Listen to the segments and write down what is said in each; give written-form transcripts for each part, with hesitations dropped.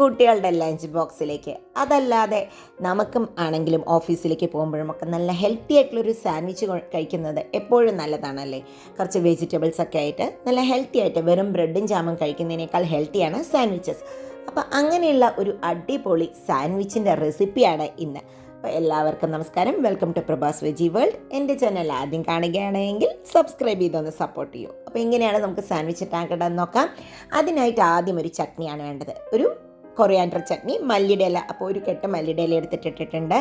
കുട്ടികളുടെ ലഞ്ച് ബോക്സിലേക്ക്. അതല്ലാതെ നമുക്കും ആണെങ്കിലും ഓഫീസിലേക്ക് പോകുമ്പോഴുമൊക്കെ നല്ല ഹെൽത്തി ആയിട്ടുള്ളൊരു സാൻഡ്വിച്ച് കഴിക്കുന്നത് എപ്പോഴും നല്ലതാണല്ലേ. കുറച്ച് വെജിറ്റബിൾസ് ഒക്കെ ആയിട്ട് നല്ല ഹെൽത്തി ആയിട്ട് വെറും ബ്രെഡും ജാമും കഴിക്കുന്നതിനേക്കാൾ ഹെൽത്തിയാണ് സാൻഡ്വിച്ചസ്. അപ്പോൾ അങ്ങനെയുള്ള ഒരു അടിപൊളി സാൻഡ്വിച്ചിൻ്റെ റെസിപ്പിയാണ് ഇന്ന്. അപ്പോൾ എല്ലാവർക്കും നമസ്കാരം. Welcome to Prabhas veggie world. എൻ്റെ ചാനൽ ആദ്യം കാണുകയാണെങ്കിൽ സബ്സ്ക്രൈബ് ചെയ്തൊന്ന് സപ്പോർട്ട് ചെയ്യൂ. അപ്പോൾ എങ്ങനെയാണ് നമുക്ക് സാൻഡ്വിച്ച് ഉണ്ടാക്കേണ്ടതെന്ന് നോക്കാം. അതിനായിട്ട് ആദ്യം ഒരു ചട്നിയാണ് വേണ്ടത്. ഒരു കൊറിയാൻഡർ ചട്നി, മല്ലിയുടെ ഇല. അപ്പോൾ ഒരു കെട്ട് മല്ലിയുടെ ഇല എടുത്തിട്ടിട്ടുണ്ട്.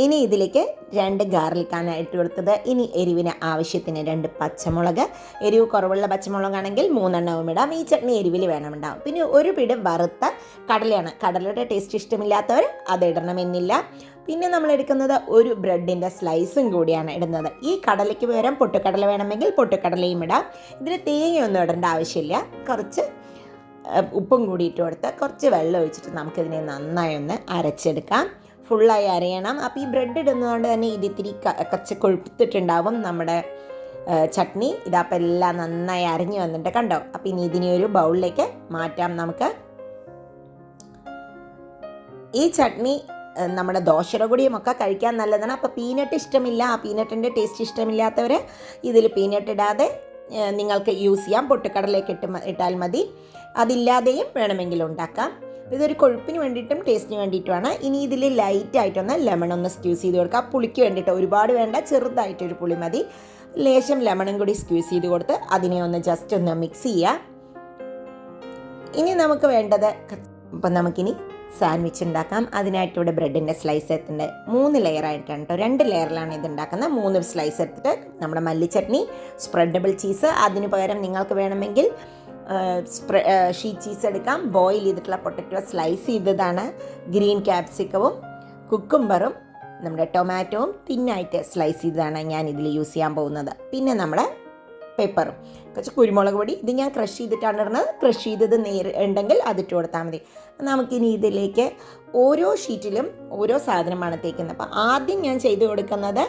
ഇനി ഇതിലേക്ക് 2 ഗാർലിക്കാണ് ഇട്ട് കൊടുത്തത്. ഇനി എരിവിന് ആവശ്യത്തിന് 2 പച്ചമുളക്. എരിവ് കുറവുള്ള പച്ചമുളകാണെങ്കിൽ 3 എണ്ണവും ഇടാം. ഈ ചട്നി എരിവിൽ വേണമുണ്ടാവും. പിന്നെ ഒരു പിടി വറുത്ത കടലയാണ്. കടലയുടെ ടേസ്റ്റ് ഇഷ്ടമില്ലാത്തവർ അത് ഇടണമെന്നില്ല. പിന്നെ നമ്മൾ എടുക്കുന്നത് ഒരു ബ്രെഡിൻ്റെ സ്ലൈസും കൂടിയാണ് ഇടുന്നത്. ഈ കടലയ്ക്ക് പകരം പൊട്ടുകടല വേണമെങ്കിൽ പൊട്ടുകടലയും ഇടാം. ഇതിൽ തേങ്ങയൊന്നും ഇടേണ്ട ആവശ്യമില്ല. കുറച്ച് ഉപ്പും കൂടി ഇട്ട് കൊടുത്ത് കുറച്ച് വെള്ളം ഒഴിച്ചിട്ട് നമുക്കിതിനെ നന്നായി ഒന്ന് അരച്ചെടുക്കാം. ഫുള്ളായി അരയണം. അപ്പോൾ ഈ ബ്രെഡ് ഇടുന്നതുകൊണ്ട് തന്നെ ഇതിത്തിരി കുറച്ച് കൊഴുത്തിട്ടുണ്ടാവും നമ്മുടെ ചട്നി. ഇതപ്പോൾ എല്ലാം നന്നായി അരഞ്ഞു വന്നിട്ട് കണ്ടോ. അപ്പോൾ ഇനി ഇതിനെ ഒരു ബൗളിലേക്ക് മാറ്റാം നമുക്ക്. ഈ ചട്നി നമ്മുടെ ദോശയുടെ കൂടിയും ഒക്കെ കഴിക്കാൻ നല്ലതാണ്. അപ്പോൾ പീനട്ട് ഇഷ്ടമില്ല, ആ പീനട്ടിൻ്റെ ടേസ്റ്റ് ഇഷ്ടമില്ലാത്തവർ ഇതിൽ പീനട്ട് ഇടാതെ നിങ്ങൾക്ക് യൂസ് ചെയ്യാം. പൊട്ടുകടലേക്ക് ഇട്ടാൽ മതി. അതില്ലാതെയും വേണമെങ്കിൽ ഉണ്ടാക്കാം. ഇതൊരു കൊഴുപ്പിന് വേണ്ടിയിട്ടും ടേസ്റ്റിന് വേണ്ടിയിട്ടുമാണ്. ഇനി ഇതിൽ ലൈറ്റായിട്ടൊന്ന് ലെമൺ ഒന്ന് സ്ക്യൂസ് ചെയ്ത് കൊടുക്കുക. പുളിക്ക് വേണ്ടിയിട്ട് ഒരുപാട് വേണ്ട, ചെറുതായിട്ടൊരു പുളി മതി. ലേശം ലെമണും കൂടി സ്ക്യൂസ് ചെയ്ത് കൊടുത്ത് അതിനെ ഒന്ന് ജസ്റ്റ് ഒന്ന് മിക്സ് ചെയ്യുക. ഇനി നമുക്ക് വേണ്ടത്, അപ്പം നമുക്കിനി സാൻഡ്വിച്ച് ഉണ്ടാക്കാം. അതിനായിട്ട് ഇവിടെ ബ്രെഡിൻ്റെ സ്ലൈസ് എടുത്തിട്ടുണ്ട്. 3 ലെയറായിട്ടാണ് കേട്ടോ. 2 ലെയറിലാണ് ഇത് ഉണ്ടാക്കുന്നത്. 3 സ്ലൈസ് എടുത്തിട്ട് നമ്മുടെ മല്ലിച്ചട്നി, സ്പ്രെഡബിൾ ചീസ്. അതിന് പകരം നിങ്ങൾക്ക് വേണമെങ്കിൽ ഷീറ്റ് ചീസ് എടുക്കാം. ബോയിൽ ചെയ്തിട്ടുള്ള പൊട്ടറ്റോ സ്ലൈസ് ചെയ്തതാണ്. ഗ്രീൻ ക്യാപ്സിക്കവും കുക്കുംബറും നമ്മുടെ ടൊമാറ്റോവും തിന്നായിട്ട് സ്ലൈസ് ചെയ്തതാണ് ഞാൻ ഇതിൽ യൂസ് ചെയ്യാൻ പോകുന്നത്. പിന്നെ പെപ്പറും കുറച്ച് കുരുമുളക് പൊടി. ഇത് ഞാൻ ക്രഷ് ചെയ്തിട്ടാണ് ഇടുന്നത്. ക്രഷ് ചെയ്തത് ഉണ്ടെങ്കിൽ അതിട്ട് കൊടുത്താൽ മതി. നമുക്കിനി ഇതിലേക്ക് ഓരോ ഷീറ്റിലും ഓരോ സാധനമാണ് തേക്കുന്നത്. അപ്പോൾ ആദ്യം ഞാൻ ചെയ്ത് കൊടുക്കുന്നത്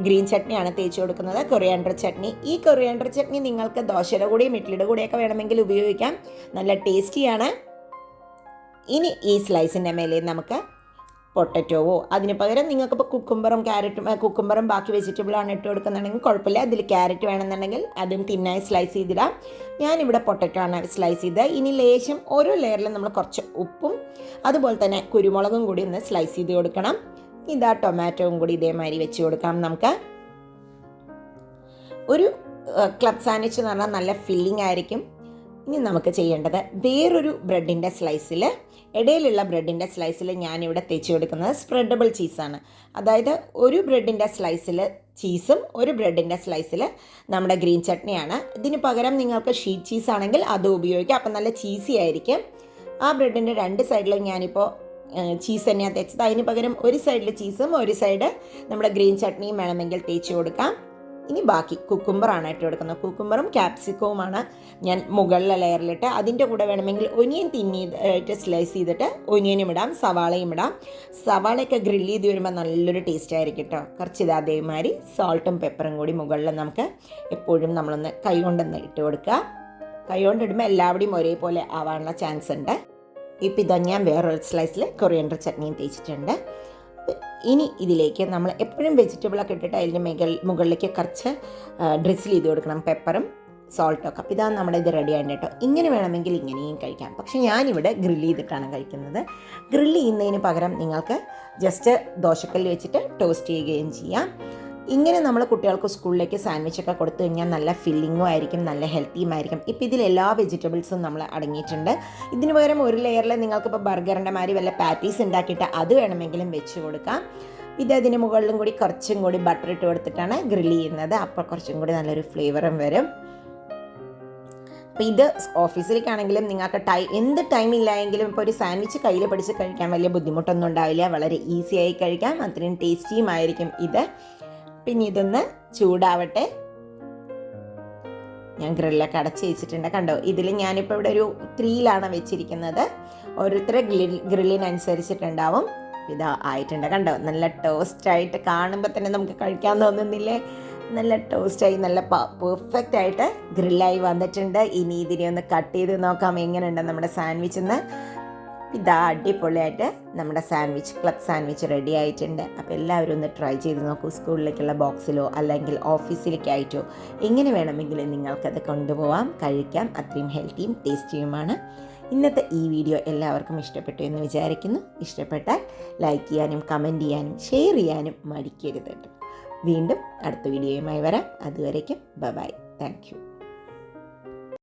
ഗ്രീൻ ചട്നിയാണ് തേച്ച് കൊടുക്കുന്നത്, കൊറിയാൻഡർ ചട്നി. ഈ കൊറിയാൻഡർ ചട്നി നിങ്ങൾക്ക് ദോശയുടെ കൂടെയും ഇഡ്ഡലിയുടെ കൂടെയൊക്കെ വേണമെങ്കിൽ ഉപയോഗിക്കാം. നല്ല ടേസ്റ്റിയാണ്. ഇനി ഈ സ്ലൈസിൻ്റെ മേലെ നമുക്ക് പൊട്ടറ്റോവോ, അതിന് പകരം നിങ്ങൾക്കിപ്പോൾ കുക്കുംബറും ബാക്കി വെജിറ്റബിളാണ് ഇട്ട് കൊടുക്കുന്നുണ്ടെങ്കിൽ കുഴപ്പമില്ല. അതിൽ ക്യാരറ്റ് വേണമെന്നുണ്ടെങ്കിൽ അതും തിന്നായി സ്ലൈസ് ചെയ്തിടാം. ഞാനിവിടെ പൊട്ടറ്റോ ആണ് സ്ലൈസ് ചെയ്തത്. ഇനി ലേശം ഓരോ ലെയറിലും നമ്മൾ കുറച്ച് ഉപ്പും അതുപോലെ തന്നെ കുരുമുളകും കൂടി ഒന്ന് സ്ലൈസ് ചെയ്ത് കൊടുക്കണം. ഇതാ ടൊമാറ്റോവും കൂടി ഇതേമാതിരി വെച്ച് കൊടുക്കാം. നമുക്ക് ഒരു ക്ലബ് സാൻഡ്വിച്ച് എന്ന് പറഞ്ഞാൽ നല്ല ഫില്ലിംഗ് ആയിരിക്കും. ഇനി നമുക്ക് ചെയ്യേണ്ടത് വേറൊരു ബ്രെഡിൻ്റെ സ്ലൈസിൽ, ഇടയിലുള്ള ബ്രെഡിൻ്റെ സ്ലൈസിൽ ഞാനിവിടെ തേച്ച് കൊടുക്കുന്നത് സ്പ്രെഡബിൾ ചീസാണ്. അതായത് ഒരു ബ്രെഡിൻ്റെ സ്ലൈസിൽ ചീസും ഒരു ബ്രെഡിൻ്റെ സ്ലൈസിൽ നമ്മുടെ ഗ്രീൻ ചട്നിയാണ്. ഇതിന് പകരം നിങ്ങൾക്ക് ഷീറ്റ് ചീസ് ആണെങ്കിൽ അതും ഉപയോഗിക്കാം. അപ്പം നല്ല ചീസി ആയിരിക്കും. ആ ബ്രെഡിൻ്റെ 2 സൈഡിലും ഞാനിപ്പോൾ ചീസ് തന്നെയാണ് തേച്ചത്. അതിന് പകരം ഒരു സൈഡിൽ ചീസും ഒരു സൈഡ് നമ്മുടെ ഗ്രീൻ ചട്നിയും വേണമെങ്കിൽ തേച്ച് കൊടുക്കാം. ഇനി ബാക്കി കുക്കുംബറാണ് ഇട്ട് കൊടുക്കുന്നത്. കുക്കുംബറും ക്യാപ്സിക്കവുമാണ് ഞാൻ മുകളിലെ ലെയറിലിട്ട്. അതിൻ്റെ കൂടെ വേണമെങ്കിൽ ഒനിയൻ തിന്നിയിട്ട് സ്ലൈസ് ചെയ്തിട്ട് ഒനിയനും ഇടാം, സവാളയും ഇടാം. സവാളയൊക്കെ ഗ്രില്ല് ചെയ്ത് വരുമ്പോൾ നല്ലൊരു ടേസ്റ്റ് ആയിരിക്കും കേട്ടോ. കുറച്ച് ഇത് അതേമാതിരി സോൾട്ടും പെപ്പറും കൂടി മുകളിൽ നമുക്ക് എപ്പോഴും നമ്മളൊന്ന് കൈ കൊണ്ടൊന്ന് ഇട്ട് കൊടുക്കുക. കൈ കൊണ്ടിടുമ്പോൾ എല്ലാവരുടെയും ഒരേപോലെ ആവാനുള്ള ചാൻസ് ഉണ്ട്. ഇപ്പം ഇതാ ഞാൻ വേറൊരു സ്ലൈസിൽ കൊറിയാൻഡർ ചട്നിയും തേച്ചിട്ടുണ്ട്. ഇനി ഇതിലേക്ക് നമ്മൾ എപ്പോഴും വെജിറ്റബിളൊക്കെ ഇട്ടിട്ട് അതിൻ്റെ മുകളിലേക്ക് കുറച്ച് ഡ്രിസിൽ ചെയ്ത് കൊടുക്കണം, പെപ്പറും സോൾട്ടൊക്കെ. അപ്പോൾ ഇതാണ് നമ്മുടെ ഇത് റെഡി ആയിട്ട് കേട്ടോ. ഇങ്ങനെ വേണമെങ്കിൽ ഇങ്ങനെയും കഴിക്കാം. പക്ഷേ ഞാനിവിടെ ഗ്രില്ല് ചെയ്തിട്ടാണ് കഴിക്കുന്നത്. ഗ്രില്ല് ചെയ്യുന്നതിന് പകരം നിങ്ങൾക്ക് ജസ്റ്റ് ദോശക്കല്ല് വെച്ചിട്ട് ടോസ്റ്റ് ചെയ്യുകയും ചെയ്യാം. ഇങ്ങനെ നമ്മൾ കുട്ടികൾക്ക് സ്കൂളിലേക്ക് സാൻഡ്വിച്ചൊക്കെ കൊടുത്തു കഴിഞ്ഞാൽ നല്ല ഫില്ലിങ്ങും ആയിരിക്കും, നല്ല ഹെൽത്തിയും ആയിരിക്കും. ഇപ്പോൾ ഇതിൽ എല്ലാ വെജിറ്റബിൾസും നമ്മൾ അടങ്ങിയിട്ടുണ്ട്. ഇതിന് പകരം ഒരു ലെയറിൽ നിങ്ങൾക്കിപ്പോൾ ബർഗറിൻ്റെ മാതിരി വല്ല പാറ്റീസ് ഉണ്ടാക്കിയിട്ട് അത് വേണമെങ്കിലും വെച്ച് കൊടുക്കാം. ഇത് അതിന് മുകളിലും കൂടി കുറച്ചും കൂടി ബട്ടർ ഇട്ട് കൊടുത്തിട്ടാണ് ഗ്രില്ല് ചെയ്യുന്നത്. അപ്പോൾ കുറച്ചും കൂടി നല്ലൊരു ഫ്ലേവറും വരും. അപ്പോൾ ഇത് ഓഫീസിലേക്കാണെങ്കിലും നിങ്ങൾക്ക് എന്ത് ടൈമില്ലായെങ്കിലും ഇപ്പോൾ ഒരു സാൻഡ്വിച്ച് കയ്യിൽ പിടിച്ച് കഴിക്കാൻ വലിയ ബുദ്ധിമുട്ടൊന്നും ഉണ്ടാവില്ല. വളരെ ഈസിയായി കഴിക്കാം. അത്രയും ടേസ്റ്റിയും ആയിരിക്കും ഇത്. പിന്നെ ഇതൊന്ന് ചൂടാവട്ടെ. ഞാൻ ഗ്രില്ലൊക്കെ അടച്ച് വെച്ചിട്ടുണ്ട്. കണ്ടോ, ഇതിൽ ഞാനിപ്പോൾ ഇവിടെ ഒരു 3ലാണ് വെച്ചിരിക്കുന്നത്. ഓരോരുത്തരുടെ ഗ്രില്ലിനനുസരിച്ചിട്ടുണ്ടാവും. ഇതാ ആയിട്ടുണ്ട്. കണ്ടോ, നല്ല ടോസ്റ്റായിട്ട് കാണുമ്പോൾ തന്നെ നമുക്ക് കഴിക്കാൻ തോന്നുന്നില്ലേ? നല്ല ടോസ്റ്റായി നല്ല പെർഫെക്റ്റ് ആയിട്ട് ഗ്രില്ലായി വന്നിട്ടുണ്ട്. ഇനി ഇതിനെ ഒന്ന് കട്ട് ചെയ്ത് നോക്കാം എങ്ങനെയുണ്ട് നമ്മുടെ സാൻഡ്വിച്ച് എന്ന്. ഇതാ അടിപൊളിയായിട്ട് നമ്മുടെ ക്ലബ് സാൻഡ്വിച്ച് റെഡി ആയിട്ടുണ്ട്. അപ്പോൾ എല്ലാവരും ഒന്ന് ട്രൈ ചെയ്ത് നോക്കൂ. സ്കൂളിലേക്കുള്ള ബോക്സിലോ അല്ലെങ്കിൽ ഓഫീസിലേക്കായിട്ടോ എങ്ങനെ വേണമെങ്കിലും നിങ്ങൾക്കത് കൊണ്ടുപോകാം, കഴിക്കാം. അത്രയും ഹെൽത്തിയും ടേസ്റ്റിയുമാണ്. ഇന്നത്തെ ഈ വീഡിയോ എല്ലാവർക്കും ഇഷ്ടപ്പെട്ടു എന്ന് വിചാരിക്കുന്നു. ഇഷ്ടപ്പെട്ടാൽ ലൈക്ക് ചെയ്യാനും കമൻറ്റ് ചെയ്യാനും ഷെയർ ചെയ്യാനും മടിക്കരുത് കേട്ടോ. വീണ്ടും അടുത്ത വീഡിയോയുമായി വരാം. അതുവരേക്കും ബൈ. Thank you.